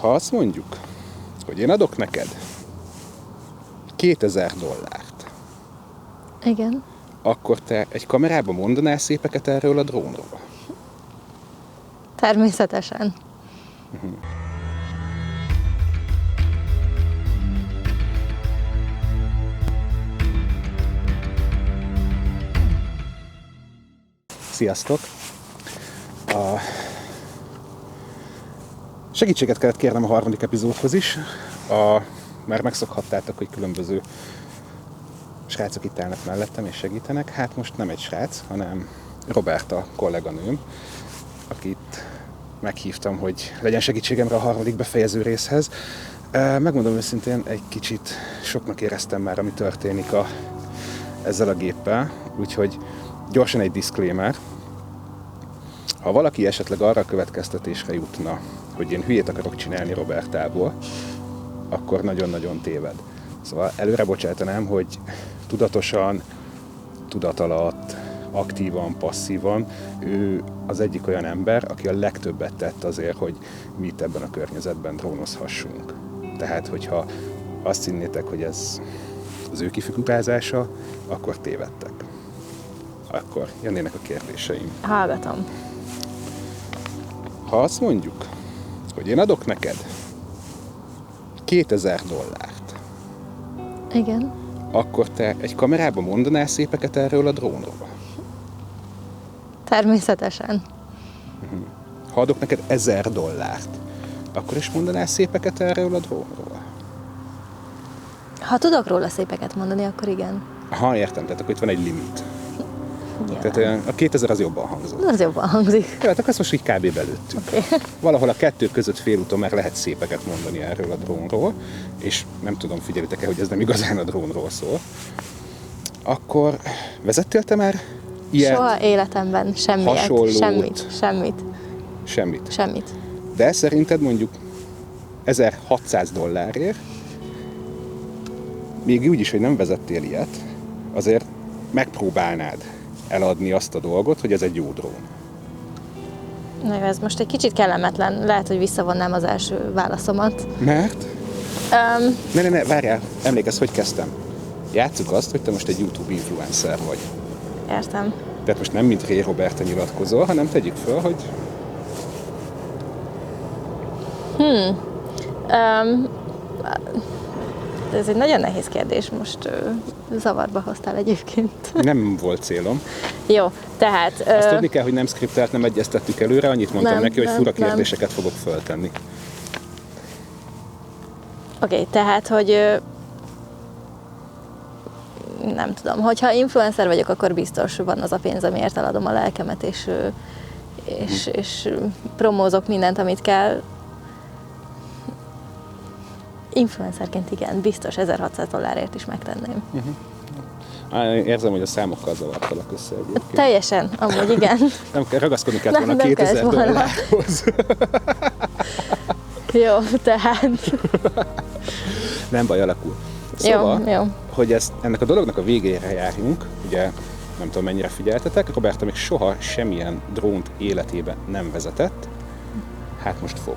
Ha azt mondjuk, hogy én adok neked $2000, Igen. akkor te egy kamerában mondanál szépeket erről a drónról? Természetesen. Sziasztok! Segítséget kellett kérnem a harmadik epizódhoz is. Már megszokhattátok, hogy különböző srácok itt állnak mellettem és segítenek. Hát most nem egy srác, hanem Roberta kolléganőm, akit meghívtam, hogy legyen segítségemre a harmadik befejező részhez. Megmondom őszintén, egy kicsit soknak éreztem már, ami történik ezzel a géppel, úgyhogy gyorsan egy disclaimer. Ha valaki esetleg arra a következtetésre jutna, hogy én hülyét akarok csinálni Robertából, akkor nagyon-nagyon téved. Szóval előre bocsátanám, hogy tudatosan, tudat alatt, aktívan, passzívan, ő az egyik olyan ember, aki a legtöbbet tett azért, hogy mi itt ebben a környezetben drónozhassunk. Tehát, hogyha azt hinnétek, hogy ez az ő kifigurázása, akkor tévedtek. Akkor jönnének a kérdéseim. Hallgatom. Ha azt mondjuk, hogy én adok neked $2000, Igen. akkor te egy kamerában mondanál szépeket erről a drónról? Természetesen. Ha adok neked $1000, akkor is mondanál szépeket erről a drónról? Ha tudok róla szépeket mondani, akkor igen. Aha, értem, tehát akkor itt van egy limit. Nyilván. Tehát a 2000 az jobban hangzott. Az jobban hangzik. Jó, hát akkor ezt most így kb. Belőttük. Okay. Valahol a kettő között félúton már lehet szépeket mondani erről a drónról, és nem tudom, figyelitek-e, hogy ez nem igazán a drónról szól. Akkor vezettél te már ilyet? Soha életemben semmiet. Hasonlót? Semmit. De szerinted mondjuk $1600 még úgy is, hogy nem vezettél ilyet, azért megpróbálnád eladni azt a dolgot, hogy ez egy jó drón. Na jó, ez most egy kicsit kellemetlen. Lehet, hogy visszavonnám az első válaszomat. Mert? Ne, várjál, emlékezz, hogy kezdtem. Játsszuk azt, hogy te most egy YouTube influencer vagy. Értem. Tehát most nem mint Ré Roberta nyilatkozol, hanem tegyük föl, hogy... Ez egy nagyon nehéz kérdés, most zavarba hoztál egyébként. Nem volt célom. Jó, tehát... Azt tudni kell, hogy nem skriptelt, nem egyeztettük előre, annyit mondtam neki, hogy fura nem. kérdéseket fogok föltenni. Oké, tehát, hogy... Nem tudom, hogyha influencer vagyok, akkor biztos van az a pénz, amiért eladom a lelkemet, és promózok mindent, amit kell. Influencerként igen, biztos $1600 is megtenném. Érzem, hogy a számokkal zavartalak össze egyébként. Teljesen, amúgy igen. Nem kell ragaszkodni kellett volna $2000-hoz. Jó, tehát... Nem baj, alakul. Szóval, jó. hogy ennek a dolognak a végére járjunk, ugye nem tudom mennyire figyeltetek, Roberta még soha semmilyen drónt életében nem vezetett, hát most fog.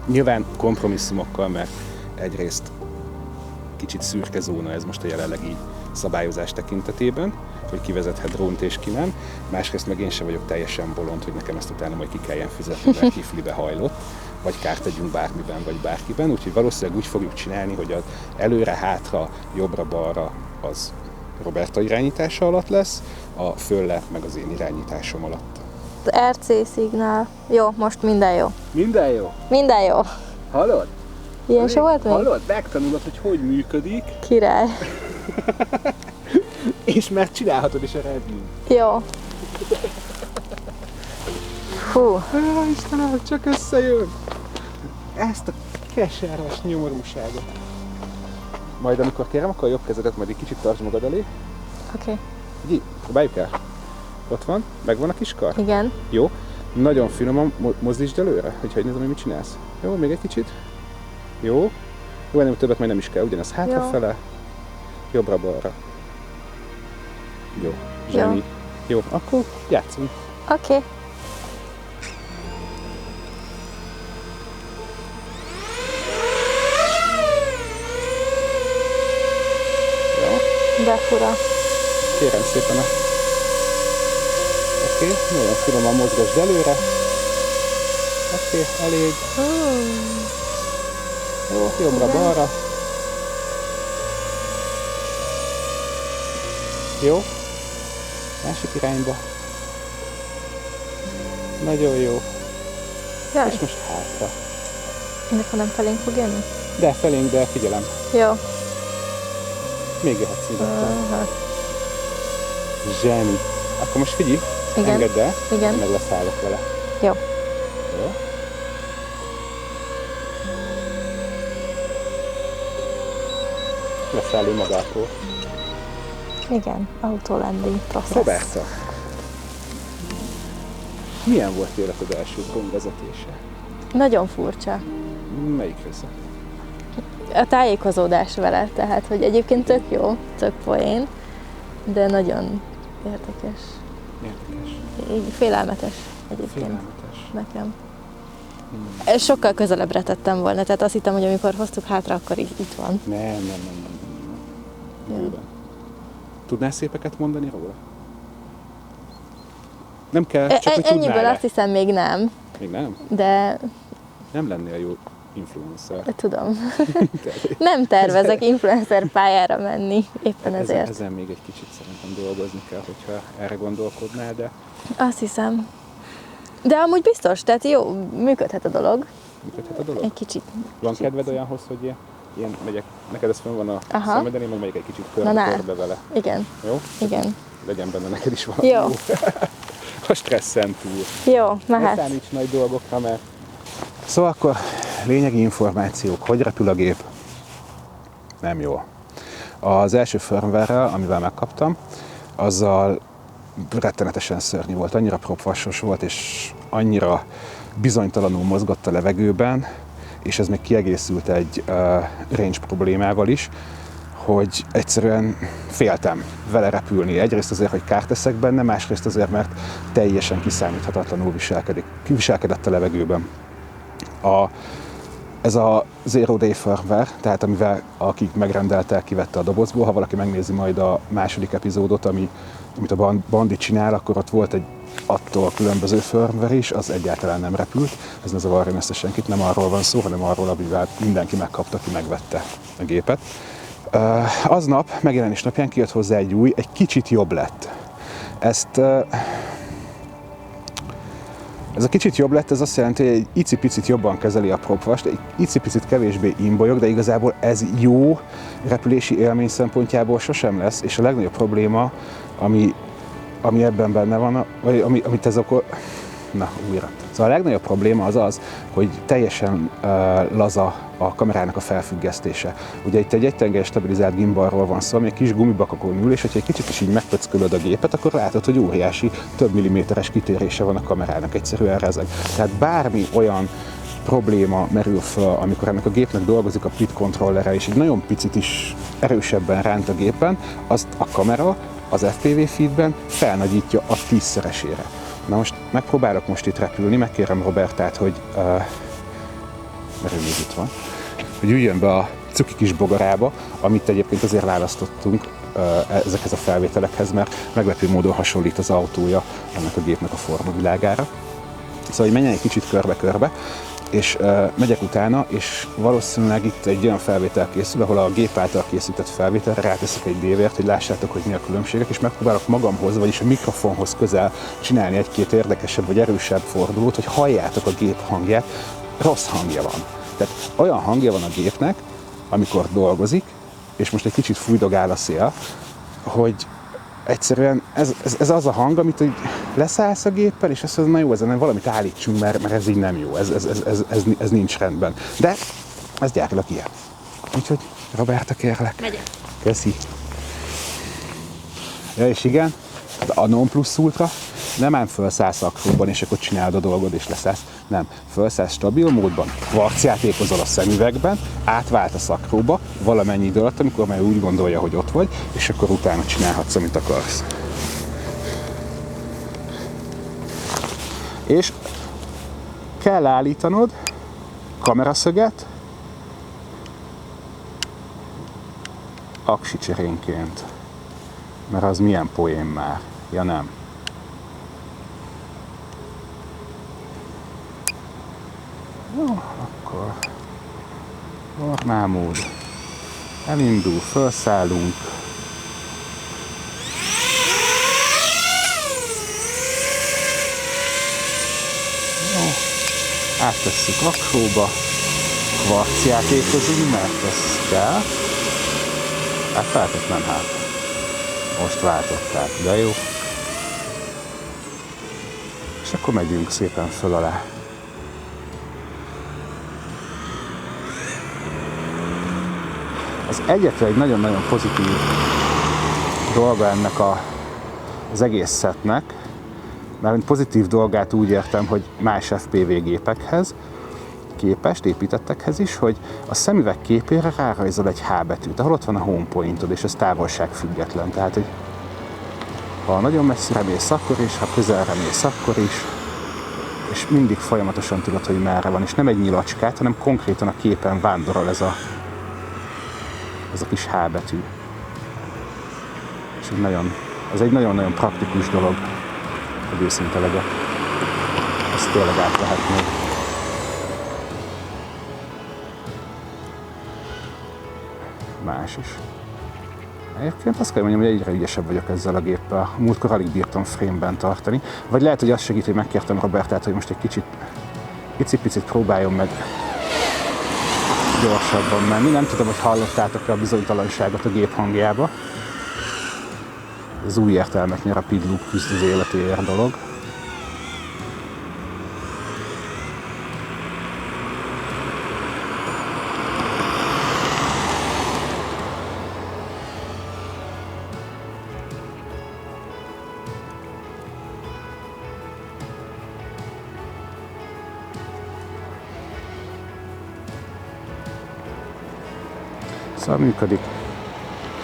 Nyilván kompromisszumokkal, mert egyrészt kicsit szürke zóna ez most a jelenlegi szabályozás tekintetében, hogy ki vezethet drónt és ki nem. Másrészt meg én sem vagyok teljesen bolond, hogy nekem ezt utána majd ki kelljen fizetni, mert kiflibe hajlott, vagy kárt tegyünk bármiben, vagy bárkiben. Úgyhogy valószínűleg úgy fogjuk csinálni, hogy az előre, hátra, jobbra-balra az Roberta irányítása alatt lesz, a fölle meg az én irányításom alatt. RC szignál. Jó, most minden jó. Minden jó? Minden jó. Hallod? Ilyen se volt még? Hallod? Megtanulod, hogy működik. Király. És már csinálhatod is a review. Jó. Hú. Istenem, csak összejön. Ezt a keserves nyomorúságot. Majd amikor kérem, akkor a jobb kezedet majd egy kicsit tartsd magad elé. Oké. Próbáljuk el. Ott van, megvan a kis kar? Igen. Jó. Nagyon finoman mozdítsd előre, hogy nézem, hogy mit csinálsz. Jó, még egy kicsit. Jó. Jó, ennél többet majd nem is kell, ugyanaz hátrafele. Jobbra-balra. Jó. Zseni. Jó, akkor játszunk. Oké. De fura. Kérem szépen a... Oké, nagyon finoman mozgasd előre. Oké, elég. Jó, jobbra-balra. Jó. Másik irányba. Nagyon jó. Jaj, És most hátra. ennek ha nem felénk fog jönni? De felénk, de figyelem. Jó. Még jöhetsz nyugodtan. Aha. Zseni. Akkor most figyelj, Igen. engedd el, Igen. meg leszállok vele. Jó. Jó? Leszáll ő magától. Igen, auto-landing process. Roberta, milyen volt életed első drónvezetése? Nagyon furcsa. Melyik része? A tájékozódás vele, tehát, hogy egyébként tök jó, tök poén, de nagyon érdekes. Érdekes. Így félelmetes egyébként Félelmetes. nekem. Sokkal közelebbre tettem volna, tehát azt hittem, hogy amikor hoztuk hátra, akkor itt van. Nem. Bőven. Tudnál szépeket mondani róla? Nem kell, csak hogy Ennyiből tudnál-e. azt hiszem még nem, Még nem? de Nem lennél jó influencer. tudom. Nem tervezek influencer pályára menni, éppen ezért. Ezen még egy kicsit szerintem dolgozni kell, hogyha erre gondolkodnál, de Azt hiszem. De amúgy biztos, tehát jó, működhet a dolog. működhet a dolog. Egy kicsit. Van kedved olyanhoz, hogy ilyen megyek, neked ez fönn van a Aha. szemeden, én meg megyek egy kicsit Na, na. körbe vele. Igen, Jó? igen. Legyen benne neked is valami Jó. A stresszen túl. Jó, Ne mehet. számíts nagy dolgokra, mert... Szóval akkor lényegi információk. Hogy repül a gép? Nem jól. Az első firmware-rel, amivel megkaptam, azzal rettenetesen szörnyű volt. Annyira propvassos volt, és annyira bizonytalanul mozgott a levegőben, és ez még kiegészült egy range problémával is, hogy egyszerűen féltem vele repülni. Egyrészt azért, hogy kárt teszek benne, másrészt azért, mert teljesen kiszámíthatatlanul viselkedett a levegőben. Ez a Zero Day firmware, tehát amivel akik megrendelte, kivette a dobozból. Ha valaki megnézi majd a második epizódot, amit a Bandit csinál, akkor ott volt egy attól különböző firmware is, az egyáltalán nem repült. Ez ne zavarjon össze senkit, nem arról van szó, hanem arról, amivel mindenki megkapta, ki megvette a gépet. Aznap, megjelenés napján kijött hozzá egy új, egy kicsit jobb lett. Ez a kicsit jobb lett, ez azt jelenti, hogy egy icipicit jobban kezeli a propvast, egy icipicit kevésbé imbolyog, de igazából ez jó repülési élmény szempontjából sosem lesz, és a legnagyobb probléma, ami ebben benne van, vagy amit ez akkor... Na, újra. Szóval a legnagyobb probléma az, hogy teljesen laza a kamerának a felfüggesztése. Ugye itt egy egytengely stabilizált gimbalról van szó, ami egy kis gumibakakon ül, és hogyha egy kicsit is így megpöckölöd a gépet, akkor látod, hogy óriási, több milliméteres kitérése van a kamerának, egyszerűen rezeg. Tehát bármi olyan probléma merül fel, amikor ennek a gépnek dolgozik a PID kontrollere, és egy nagyon picit is erősebben ránt a gépen, azt a kamera az FPV feedben felnagyítja a 10-szeresére. Na most megpróbálok most itt repülni, megkérem Robertát, hogy mert ő még itt van, hogy üljön be a cuki kis bogarába, amit egyébként azért választottunk ezekhez a felvételekhez, mert meglepő módon hasonlít az autója ennek a gépnek a formavilágára. Szóval, hogy menjen egy kicsit körbe-körbe, és megyek utána, és valószínűleg itt egy olyan felvétel készül, ahol a gép által készített felvételre ráteszek egy DVR-t, hogy lássátok, hogy mi a különbségek, és megpróbálok magamhoz, vagyis a mikrofonhoz közel csinálni egy-két érdekesebb vagy erősebb fordulót, hogy halljátok a gép hangját. Rossz hangja van. Tehát olyan hangja van a gépnek, amikor dolgozik, és most egy kicsit fújdogál a szél, hogy egyszerűen ez az a hang, amit így leszállsz a géppel, és azt mondod, na jó, ezen valamit állítsunk, mert ez így nem jó, ez nincs rendben. De ez gyárilag ilyen. Úgyhogy Roberta, kérlek. Megyek. Köszi. Ja, és igen, a non plus ultra nem ám felszállsz akróban, és akkor csinálod a dolgod, és leszállsz. Nem, felszállsz stabil módban, kvarcjátékozol a szemüvegben, átváltasz akróba valamennyi idő alatt, amikor már úgy gondolja, hogy ott vagy, és akkor utána csinálhatsz, amit akarsz. És kell állítanod kameraszöget aksi cserénként. Mert az milyen poén már? Ja nem. Jó, akkor normál mód. Elindul, felszállunk. Jó, áttesszük akróba. Kvarcjátékozunk, mert ez kell. Hát feltétlen hát. Most váltották, de jó. És akkor megyünk szépen föl alá. Az egyetlen egy nagyon-nagyon pozitív dolga ennek az egész setnek, mert pozitív dolgát úgy értem, hogy más FPV gépekhez képest, építettekhez is, hogy a szemüveg képére rárajzol egy H betűt, ahol ott van a home pointod, és ez távolságfüggetlen. Tehát, hogy ha nagyon messzire mész, akkor is, ha közelre mész, akkor is, és mindig folyamatosan tudod, hogy merre van, és nem egy nyilacskát, hanem konkrétan a képen vándorol ez a kis H betű. És ez egy nagyon-nagyon praktikus dolog, hogy őszinte legyek. Ezt tényleg át lehet még. Más is. Egyébként azt kell mondjam, hogy egyre ügyesebb vagyok ezzel a géppel. Múltkor alig bírtam frame-ben tartani. Vagy lehet, hogy az segít, hogy megkértem Robertát, hogy most egy kicsit icipicit próbáljon meg gyorsabban menni. Nem tudom, hogy hallottátok-e a bizonytalanságot a gép hangjába. Ez új értelmet nyer, a Pidloop küzd az életéért dolog. Szóval működik.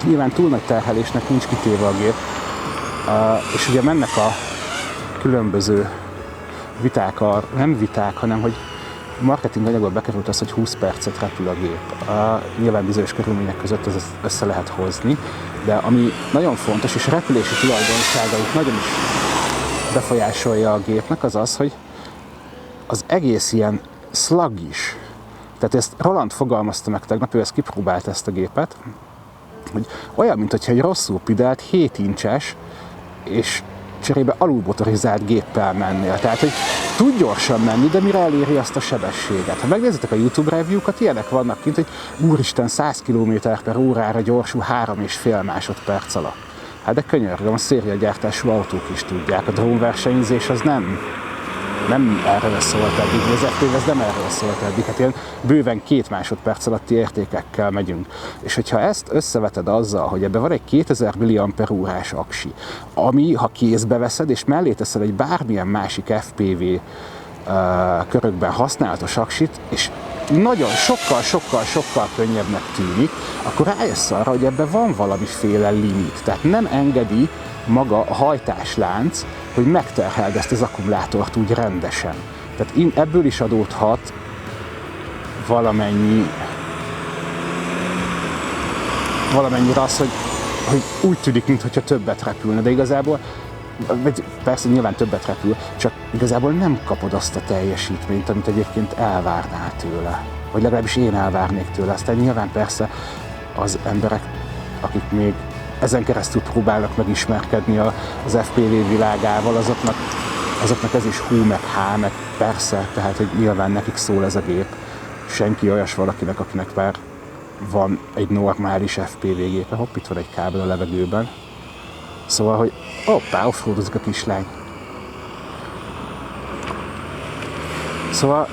Nyilván túl nagy terhelésnek nincs kitéve a gép, és ugye mennek a különböző viták, nem viták, hanem hogy marketing anyagban bekerült az, hogy 20 percet repül a gép. Nyilván bizonyos körülmények között ez össze lehet hozni, de ami nagyon fontos, és a repülési tulajdonságait nagyon is befolyásolja a gépnek, az az, hogy az egész ilyen sluggish. Tehát ezt Roland fogalmazta meg tegnap, ő ezt kipróbált ezt a gépet, hogy olyan, mintha egy rosszul pidelt 7 incses és cserébe alulmotorizált géppel mennél. Tehát, hogy tud gyorsan menni, de mire eléri azt a sebességet. Ha megnézitek a YouTube review-kat, ilyenek vannak kint, hogy úristen 100 km/h gyorsul 3,5 másodperc alatt. Hát de könyörgöm, a szériagyártású autók is tudják. A drónversenyzés az nem erről szólt eddig, az FPV ez nem erről szólt eddig, hát ilyen bőven 2 másodperc alatti értékekkel megyünk. És hogyha ezt összeveted azzal, hogy ebben van egy 2000 mAh-s aksi, ami, ha kézbe veszed, és mellé teszel egy bármilyen másik FPV körökben használatos aksit, és nagyon sokkal könnyebbnek tűnik, akkor rájössz arra, hogy ebben van valamiféle limit. Tehát nem engedi maga a hajtáslánc, hogy megterheld ezt az akkumulátort úgy rendesen. Tehát ebből is adódhat valamennyi az, hogy úgy tűnik, mintha többet repülne, de igazából, persze nyilván többet repül, csak igazából nem kapod azt a teljesítményt, amit egyébként elvárnál tőle. Vagy legalábbis én elvárnék tőle. Aztán nyilván persze az emberek, akik még ezen keresztül próbálnak megismerkedni az FPV világával, azoknak ez is hú, meg há, meg persze, tehát hogy nyilván nekik szól ez a gép. Senki olyas valakinek, akinek már van egy normális FPV gépe. Hopp, itt van egy kábel a levegőben. Szóval, hogy hoppá, offroadozik a kislány. Szóval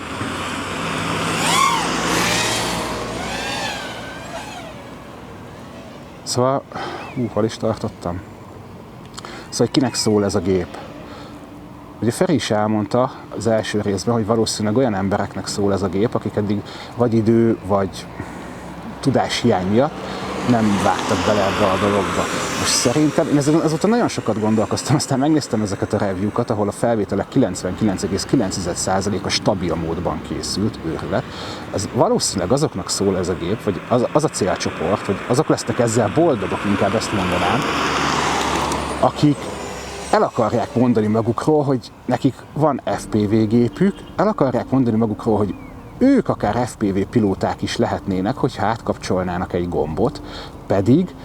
hol is tartottam? Szóval kinek szól ez a gép? Ugye Feri is elmondta az első részben, hogy valószínűleg olyan embereknek szól ez a gép, akik eddig vagy idő, vagy tudáshiány miatt nem vágtak bele ebbe a dologba. Most szerintem, én azóta nagyon sokat gondolkoztam, aztán megnéztem ezeket a review-kat, ahol a felvételek 99,9%-a stabil módban készült, őrület. Ez valószínűleg azoknak szól ez a gép, vagy az a célcsoport, hogy azok lesznek ezzel boldogok, inkább ezt mondanám, akik el akarják mondani magukról, hogy nekik van FPV gépük, el akarják mondani magukról, hogy ők akár FPV pilóták is lehetnének, hogyha átkapcsolnának egy gombot, pedig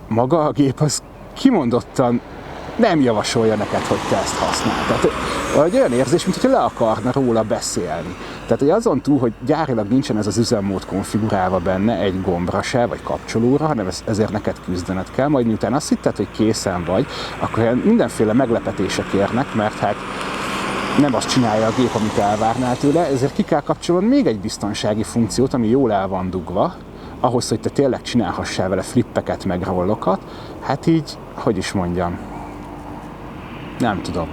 maga a gép az kimondottan nem javasolja neked, hogy te ezt használd. Tehát egy olyan érzés, mintha le akarna róla beszélni. Tehát hogy azon túl, hogy gyárilag nincsen ez az üzemmód konfigurálva benne egy gombra se, vagy kapcsolóra, hanem ezért neked küzdened kell, majd miután azt hitted, hogy készen vagy, akkor mindenféle meglepetések érnek, mert hát nem azt csinálja a gép, amit elvárnál tőle, ezért ki kell kapcsolnod még egy biztonsági funkciót, ami jól el van dugva, ahhoz, hogy te tényleg csinálhassál vele flippeket, meg rollokat, hát így, hogy is mondjam, nem tudom,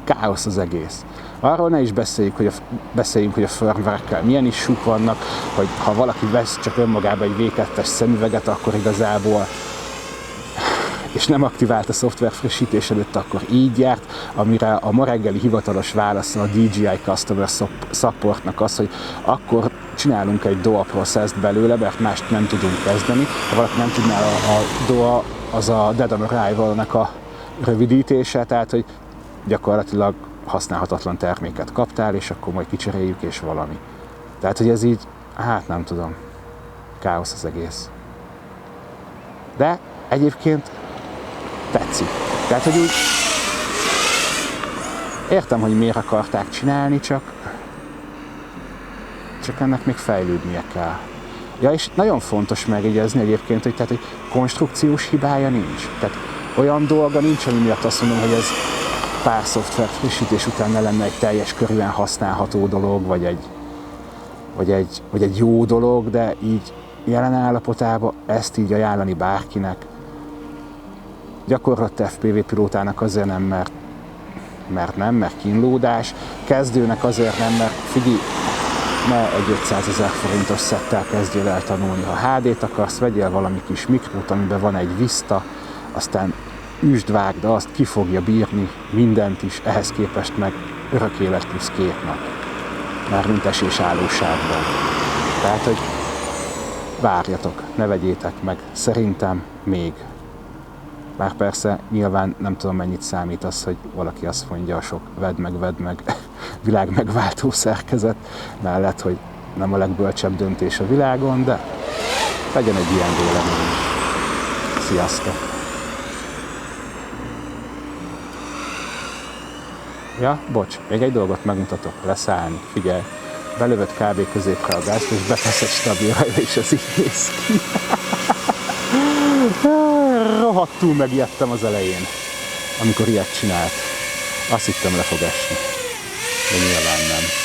káosz az egész. Arról ne is beszéljünk, hogy a firmware-kkel milyen issúk vannak, hogy ha valaki vesz csak önmagába egy V2-es szemüveget, akkor igazából és nem aktivált a szoftver frissítés előtt, akkor így járt, amire a ma reggeli hivatalos válasz a DJI Customer Supportnak az, hogy akkor csinálunk egy DOA processzt belőle, mert mást nem tudunk kezdeni. Ha valaki nem tudná, a DOA az a Dead on Arrival-nek a rövidítése, tehát hogy gyakorlatilag használhatatlan terméket kaptál, és akkor majd kicseréljük, és valami. Tehát, hogy ez így, hát nem tudom, káosz az egész. De egyébként tetszik. Tehát, hogy úgy értem, hogy miért akarták csinálni, csak ennek még fejlődnie kell. Ja, és nagyon fontos megjegyezni egyébként, hogy konstrukciós hibája nincs. Tehát olyan dolga nincs, ami miatt azt mondom, hogy ez pár szoftver frissítés után ne lenne egy teljes körűen használható dolog, vagy egy jó dolog, de így jelen állapotában ezt így ajánlani bárkinek, gyakorlott FPV pilótának azért nem, mert kínlódás, kezdőnek azért nem, mert figyelj, ne egy 500 000 forintos szettel kezdjél el tanulni. Ha HD-t akarsz, vegyél valami kis mikrót, amiben van egy Vista, aztán üsd, vágd, azt ki fogja bírni mindent is, ehhez képest meg örök élet plusz 2 nap. Mármint esésállóságban. Tehát, hogy várjatok, ne vegyétek meg. Szerintem még. Bár persze nyilván nem tudom, mennyit számít az, hogy valaki azt mondja, a sok vedd meg világ megváltó szerkezet mellett, hogy nem a legbölcsebb döntés a világon, de legyen egy ilyen vélemény. Sziasztok! Ja, bocs, még egy dolgot megmutatok, leszállni, figyelj, belövöd kb. Középre a gázt, és beteszed stabilra, és ez így néz ki. Rohadtul megijedtem az elején, amikor ilyet csinált. Azt hittem, le fog esni, de nyilván nem.